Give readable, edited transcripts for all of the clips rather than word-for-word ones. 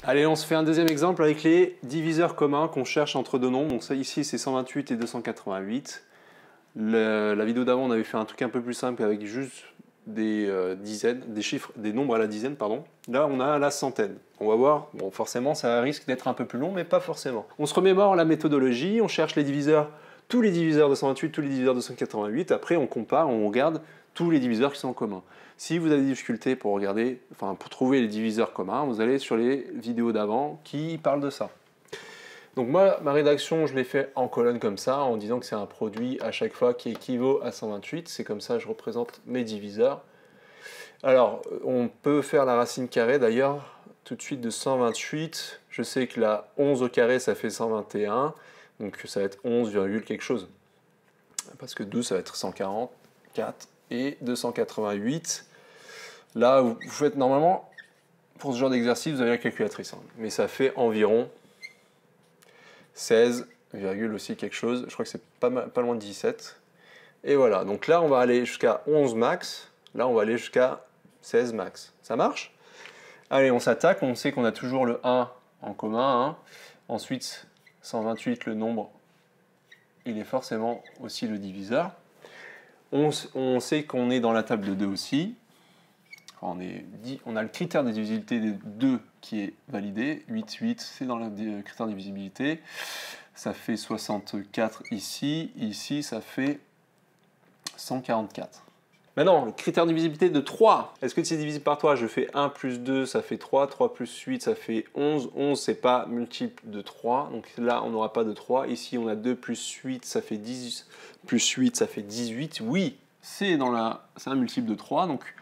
Allez, on se fait un deuxième exemple avec les diviseurs communs qu'on cherche entre deux nombres. Donc ça ici, c'est 128 et 288. La vidéo d'avant, on avait fait un truc un peu plus simple avec juste des dizaines, des chiffres, des nombres à la dizaine, pardon. Là, on a à la centaine. On va voir, bon, forcément, ça risque d'être un peu plus long, mais pas forcément. On se remémore la méthodologie, on cherche les diviseurs, tous les diviseurs de 128, tous les diviseurs de 188. Après, on compare, on regarde tous les diviseurs qui sont en commun. Si vous avez des difficultés pour regarder, enfin pour trouver les diviseurs communs, vous allez sur les vidéos d'avant qui parlent de ça. Donc moi, ma rédaction, je l'ai fait en colonne comme ça, en disant que c'est un produit à chaque fois qui équivaut à 128. C'est comme ça que je représente mes diviseurs. Alors, on peut faire la racine carrée d'ailleurs, tout de suite de 128. Je sais que la 11 au carré, ça fait 121. Donc ça va être 11, quelque chose. Parce que 12, ça va être 144 et 288. Là, vous faites normalement, pour ce genre d'exercice, vous avez la calculatrice. Hein, mais ça fait environ 16, aussi quelque chose. Je crois que c'est pas loin de 17. Et voilà, donc là, on va aller jusqu'à 11 max. Là, on va aller jusqu'à 16 max. Ça marche? Allez, on s'attaque. On sait qu'on a toujours le 1 en commun. Hein. Ensuite, 128, le nombre, il est forcément aussi le diviseur. On sait qu'on est dans la table de 2 aussi. On a le critère de divisibilité de 2 qui est validé. 8, 8, c'est dans le critère de divisibilité. Ça fait 64 ici. Ici, ça fait 144. Maintenant, le critère de divisibilité de 3. Est-ce que c'est divisible par 3? Je fais 1 plus 2, ça fait 3. 3 plus 8, ça fait 11. 11, c'est pas multiple de 3. Donc là, on n'aura pas de 3. Ici, on a 2 plus 8, ça fait 10. Plus 8, ça fait 18. Oui, c'est un multiple de 3. Donc,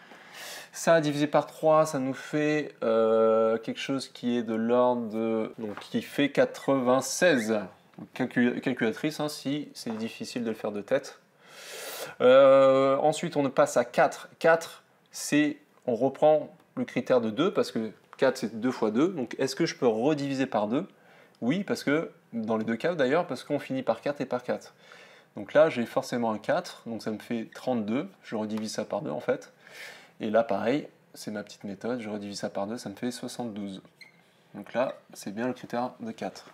ça divisé par 3, ça nous fait quelque chose qui est de l'ordre de... Donc, qui fait 96. Donc, calculatrice, hein, si c'est difficile de le faire de tête. Ensuite, on passe à 4. 4, on reprend le critère de 2, parce que 4, c'est 2 fois 2. Donc, est-ce que je peux rediviser par 2? Oui, parce que, dans les deux cas d'ailleurs, parce qu'on finit par 4 et par 4. Donc là, j'ai forcément un 4, donc ça me fait 32. Je redivise ça par 2, en fait. Et là, pareil, c'est ma petite méthode. Je redivise ça par 2, ça me fait 72. Donc là, c'est bien le critère de 4.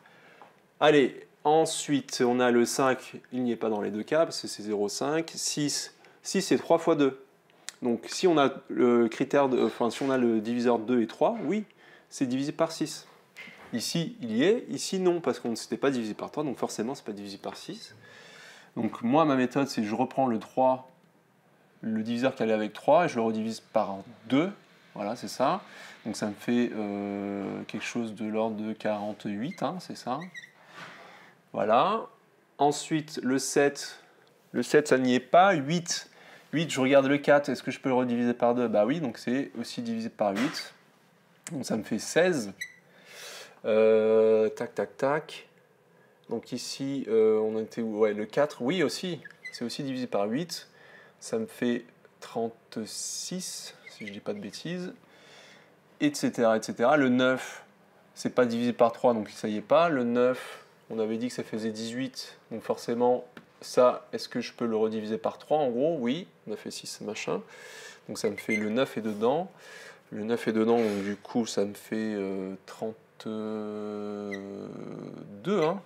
Allez, ensuite, on a le 5, il n'y est pas dans les deux cas, parce que c'est 0,5. 6, c'est 3 fois 2. Donc si on a le critère si on a le diviseur 2 et 3, oui, c'est divisé par 6. Ici, il y est, ici non, parce qu'on ne s'était pas divisé par 3, donc forcément, c'est pas divisé par 6. Donc moi, ma méthode, c'est que je reprends le 3, le diviseur qui allait avec 3, et je le redivise par 2. Voilà, c'est ça. Donc ça me fait quelque chose de l'ordre de 48, hein, c'est ça. Voilà. Ensuite, le 7, ça n'y est pas. 8, je regarde le 4, est-ce que je peux le rediviser par 2? Bah oui, donc c'est aussi divisé par 8. Donc ça me fait 16. Tac, tac, tac. Donc ici, on était où? Ouais, le 4, oui aussi, c'est aussi divisé par 8. Ça me fait 36, si je ne dis pas de bêtises, etc., etc. Le 9, c'est pas divisé par 3, donc ça y est pas. Le 9, on avait dit que ça faisait 18, donc forcément, ça, est-ce que je peux le rediviser par 3 en gros? Oui, 9 et 6, machin. Donc ça me fait le 9 est dedans. Le 9 est dedans, donc du coup, ça me fait 32, hein,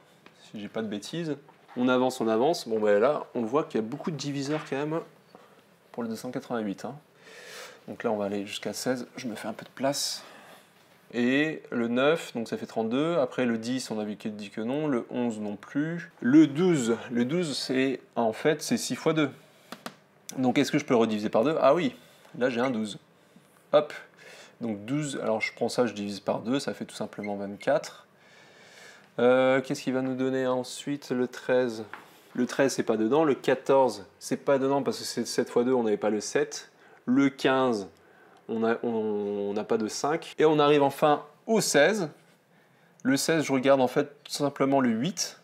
si j'ai pas de bêtises. On avance, on avance. Bon, ben là, on voit qu'il y a beaucoup de diviseurs quand même pour le 288. Hein. Donc là, on va aller jusqu'à 16. Je me fais un peu de place. Et le 9, donc ça fait 32. Après, le 10, on avait dit que non. Le 11, non plus. Le 12, c'est en fait, c'est 6 fois 2. Donc, est-ce que je peux le rediviser par 2? Ah oui, là, j'ai un 12. Hop. Donc 12, alors je prends ça, je divise par 2, ça fait tout simplement 24. Qu'est-ce qu'il va nous donner ensuite? Le 13. Le 13, c'est pas dedans. Le 14, c'est pas dedans parce que c'est 7 fois 2, on n'avait pas le 7. Le 15, on n'a pas de 5. Et on arrive enfin au 16. Le 16, je regarde en fait tout simplement le 8.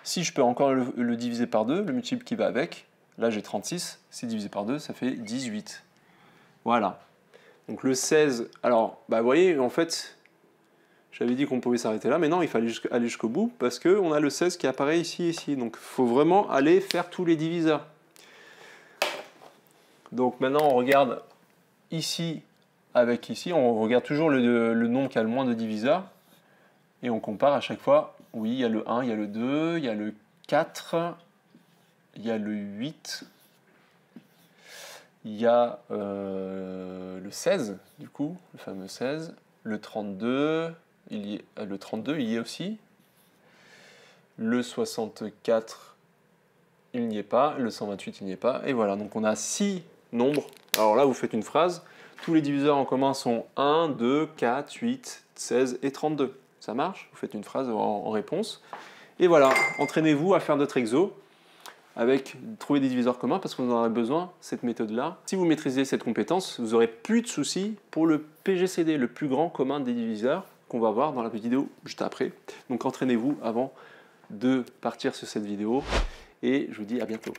Si je peux encore le diviser par 2, le multiple qui va avec, là j'ai 36, c'est divisé par 2, ça fait 18. Voilà. Donc le 16, alors, bah vous voyez, en fait, j'avais dit qu'on pouvait s'arrêter là, mais non, il fallait aller jusqu'au bout, parce qu'on a le 16 qui apparaît ici et ici. Donc il faut vraiment aller faire tous les diviseurs. Donc maintenant, on regarde ici avec ici, on regarde toujours le nombre qui a le moins de diviseurs. Et on compare à chaque fois. Oui, il y a le 1, il y a le 2, il y a le 4, il y a le 8, il y a le 16, du coup, le fameux 16, le 32, le 32, il y est aussi. Le 64, il n'y est pas. Le 128, il n'y est pas. Et voilà, donc on a 6 nombres. Alors là, vous faites une phrase. Tous les diviseurs en commun sont 1, 2, 4, 8, 16 et 32. Ça marche? Vous faites une phrase en réponse. Et voilà, entraînez-vous à faire notre exo avec trouver des diviseurs communs parce qu'on en aura besoin, cette méthode-là. Si vous maîtrisez cette compétence, vous n'aurez plus de soucis pour le PGCD, le plus grand commun des diviseurs, qu'on va voir dans la vidéo juste après. Donc entraînez-vous avant de partir sur cette vidéo et je vous dis à bientôt.